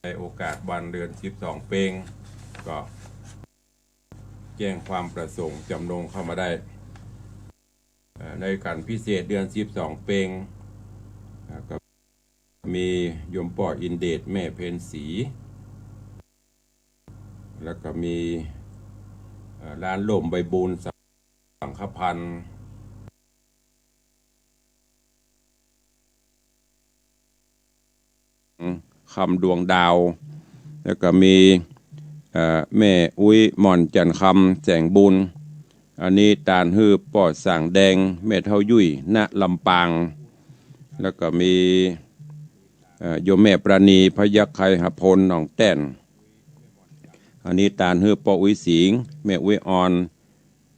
ในโอกาสวันเดือน12เปงก็แจ้งความประสงค์จำนงเข้ามาได้ในการพิเศษเดือน12เปงก็มีโยมป่ออินเดชแม่เพนศรีแล้วก็มีร้านล่มใบบุญสังฆพันธ์คำดวงดาวแล้วก็มีแม่อุ้ยหม่อนจันคำแสงบุญอันนี้ตานฮือปอดสั่งแดงแม่เท่ายุ่ยณลำปางแล้วก็มีโยมแม่ประณีพยัคฆ์ไคหพลหนองแต้นอันนี้ตานฮือปออุ้ยสิงแม่อุ้ยอ่อน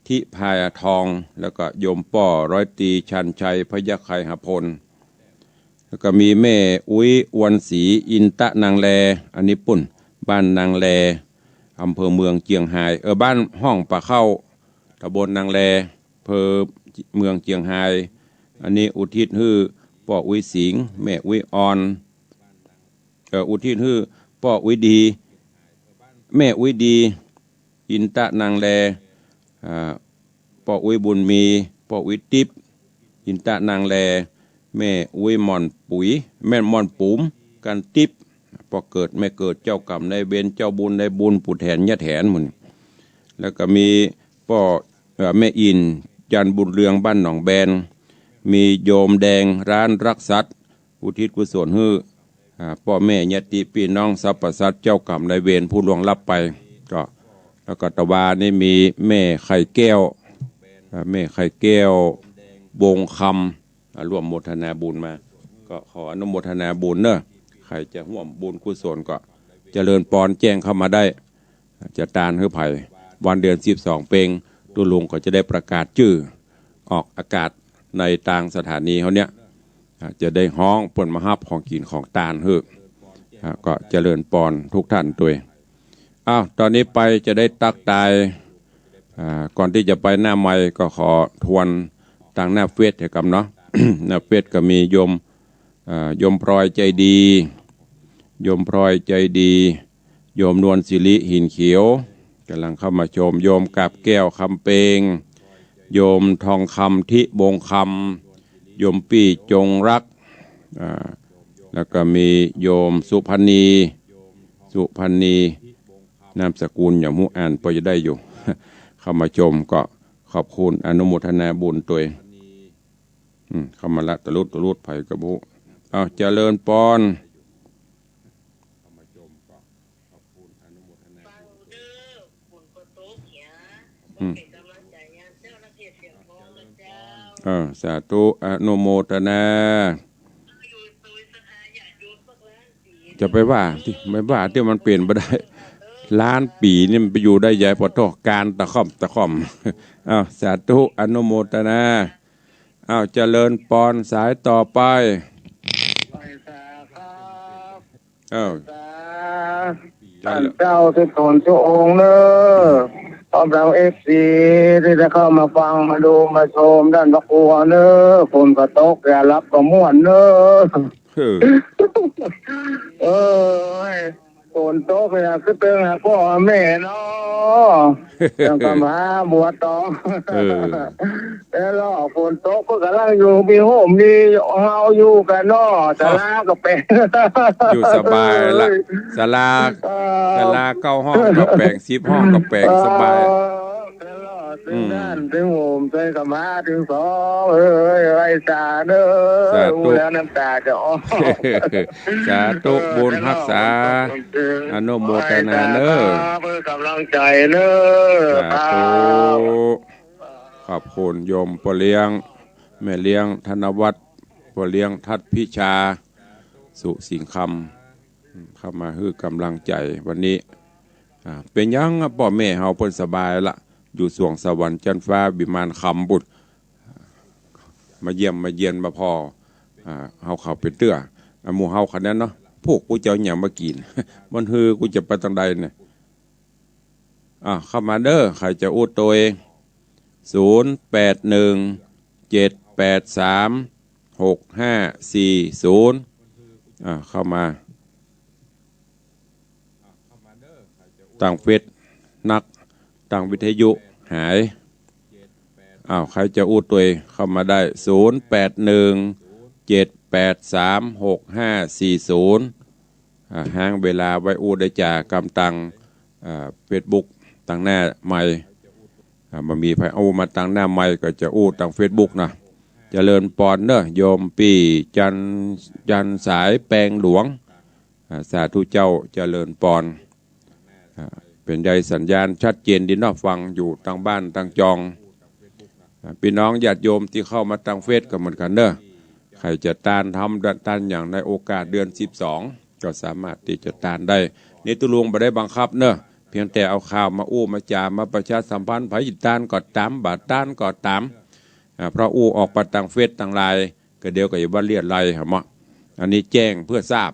ทิพายทองแล้วก็โยมป่อร้อยตีชันชัยพยัคฆ์ไคหพลแล้วก็มีแม่อุ้ยวันศรีอินตะนางแลอันนี้ปุ่นบ้านนางแลอำเภอเมืองเจียงไฮ้บ้านห้องปะเข้าตำบลนางแลอำเภอเมืองเจียงไฮ้อันนี้อุทิศฮือป่ออุ้ยสิงแม่อุ้ยอ่อนอุทิศฮือป่ออุ้ยดีแม่อุ้ยดีอินตะนางแลป่ออุ้ยบุญมีป่ออุ้ยติบอินตะนางแลแม่อุ้ยหม่อนปุ๋ยแม่ม่อนปุ๋มกันติบพอเกิดแม่เกิดเจ้ากรรมในเบนเจ้าบุญในบุญปู่แทนยะแถนหมุนแล้วก็มีป่อแม่อินจันบุญเรืองบ้านหนองแบน มีโยมแดงร้านรักสัตว์อุทิศกุศลให้พ่อแม่ญาติพี่น้องสรรพสัตว์เจ้ากรรมนายเวรผู้ล่วงลับไปก็แล้วก็ตะวานี่มีแม่ไข่แก้วแม่ไข่แก้ววงคำร่วมโมทนาบุญมาก็ขออนุโมทนาบุญเนอะใครจะร่วมบุญกุศลก็เจริญปอนแจ้งเข้ามาได้จะตานเฮือไผ่วันเดือน12เพลงตุลุงก็จะได้ประกาศชื่อออกอากาศในต่างสถานีเขาเนี้ยจะได้ห้องปนมหับของกินของตาลเฮือก็เจริญปอนทุกท่านตัวอ้าวตอนนี้ไปจะได้ตักตายก่อนที่จะไปหน้าไม้ก็ขอทวนทางหน้าเฟซให้กับเนาะ หน้าเฟซก็มีโยมพลอยใจดีโยมพลอยใจดีโยมนวลศิริหินเขียวกำลังเข้ามาชมโยมกาบแก้วคำเปงโยมทองคำทิบงคำโยมปี้จงรักแล้วก็มีโยมสุพรรณีนามสกุลอย่างมุอ่านพอจะได้อยู่ เข้ามาชมก็ขอบคุณอนุโมทนาบุญตัวเข้ามาละตะลุดไผ่กระบุเอาเจริญปอนสาธุอนุโมทนาจะไปว่าที่ไม่ว่าที่มันเปลี่ยนไปได้ล้านปีนี่มันไปอยู่ได้ใหญ่พอโตการตะค่อมสาธุอนุโมทนาเจริญปอนสายต่อไปท่านเจ้าทุกคนทุกองค์เนอะพร้อมเราFCที่จะเข้ามาฟังมาดูมาชมด้านตะกัวเนอะฝนก็ตกอย่ารับก็ม่วนเนอะฝนตกเนี่ยคือตึงพ่อแม่เนาะยังกำหาบัวตองแล้วฝนตกก็กำลังอยู่มีโฮมดีเฮาอยู่กันเนาะศาลาก็เป็นอยู่สบายละศาลา9 ห้องก็แปลง10 ห้องก็แปลงสบายถึงนั่นถึงโฮมถึงกำหาถึงสองไอ้สาเด้อแล้วน้ำตาจะออกสาธุบุญรักษาอนุโมทนาเนอะเพื่อกำลังใจเนอะสาธุขอบคุณโยมพ่อเลี้ยงแม่เลี้ยงธนวัฒน์พ่อเลี้ยงทัดพิชาสุสิงคำเข้ามาฮื้อกำลังใจวันนี้เป็นยังพ่อแม่เฮาเพิ่นสบายละอยู่สวงสวรรค์จันฟ้าบิมานคำบุตรมาเยี่ยมมาเยียนมาพอเฮาเขาเป็นเตื้อหมู่เฮาคันนั้นเนาะพวกกูจะเอาหยังมากินมันฮือกูจะไปทางใดเนี่ยเข้ามาเด้อใครจะอู้ตัวเอง0818365440เข้ามาต่างเฟซนักต่างวิทยุหายใครจะอู้ตัวเข้ามาได้0817836540ห้างเวลาไว้อู้ได้จากกำตังเฟซบุ๊กตั้งหน้าใหม่มันมีไผอู้มาตั้งหน้าใหม่ก็จะอู้ตั้งเฟซบุ๊กนะเจริญปอนเนอะโยมปีจันสายแปลงหลวงสาธุเจ้าเจริญปอนเป็นใดสัญญาณชัดเจนดีนอกฟังอยู่ทางบ้านทางจองพี่น้องญาติโยมที่เข้ามาทางเฟซก็เหมือนกันเนอะใครจะตานทำตานอย่างในโอกาสเดือน12ก็สามารถที่จะตานได้นี่ตุลุงไม่ได้บังคับเนอะเพียงแต่เอาข่าวมาอู้มาจามาประชาสัมพันธ์ไผตานก็ตามบาตานก็ตามเพราะอู้ออกไปทางเฟซทางไลน์ก็เดี๋ยวก็อย่าว่าเลียดไล่เหรอมะอันนี้แจ้งเพื่อทราบ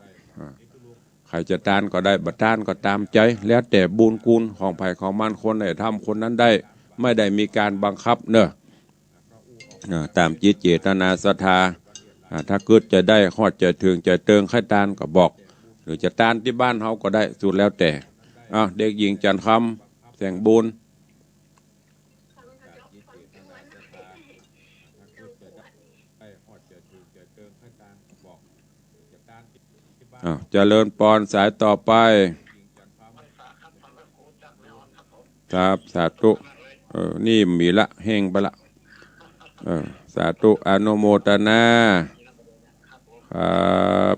ใครจะตานก็ได้บัตรตานก็ตามใจแล้วแต่บุญคุณของไผ่ของมันคนไหนทำคนนั้นได้ไม่ได้มีการบังคับเนอะตามจิตเจตนาศรัทธาถ้าเกิดจะได้ฮอดจะถึงจะเติงให้ตานก็บอกหรือจะตานที่บ้านเขาก็ได้สุดแล้วแต่เด็กหญิงจันคำแสงบุญเจริญปอนสายต่อไปครับสาธุนี่มีละแห้งไปละ สาธุอนุโมทนาครับ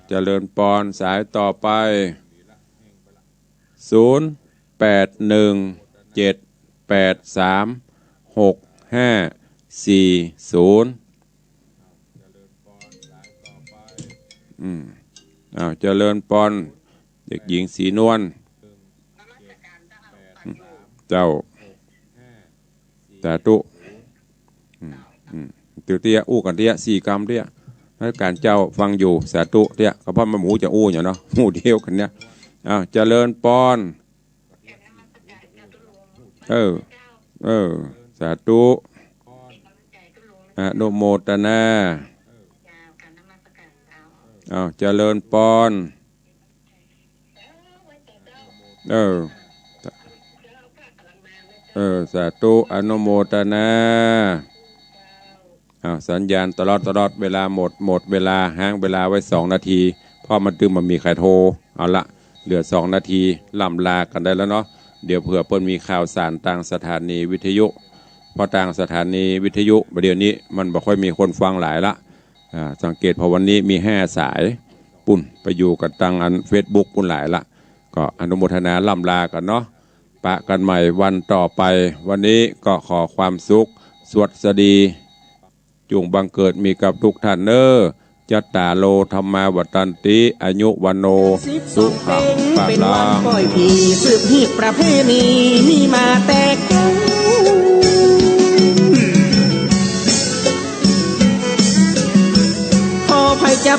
เจริญปอนสายต่อไป0817836540เจริญปอนเด็กหญิงศรีนวลเจ้าสาธุเตี้ยอู้กันเตี้ย4 กรรมเตี้ยแล้วการเจ้าฟังอยู่สาธุเตี้ยก็เพราะมันหมูจะอู้อย่างเนาะหมูเดียวกันเนี่ยเจริญปอนสาธุอนุโมทนาเจริญปอนสาธุอนุโมทนาสัญญาณตลอดเวลาหมดเวลาห้างเวลาไว้2 นาทีเพราะมันตึงมันมีใครโทรเอาละเหลือ2 นาทีล่ำลากันได้แล้วเนาะเดี๋ยวเผื่อเปิ้นมีข่าวสารต่างสถานีวิทยุเพราะต่างสถานีวิทยุเดี๋ยวนี้มันบ่ค่อยมีคนฟังหลายละสังเกตพอวันนี้มี5 สายปุ่นไปอยู่กับตังอัน Facebook ปุ่นหลายละก็อนุโมทนาล่ำลากันเนาะปะกันใหม่วันต่อไปวันนี้ก็ขอความสุขสวัสดีจงบังเกิดมีกับทุกท่านเนอจัตตาโลธรรมาวัตันติอายุวันโนสุขังพลังเป็นวันปล่อยผีสืบหีบประเพณีมีมาแต่ไกล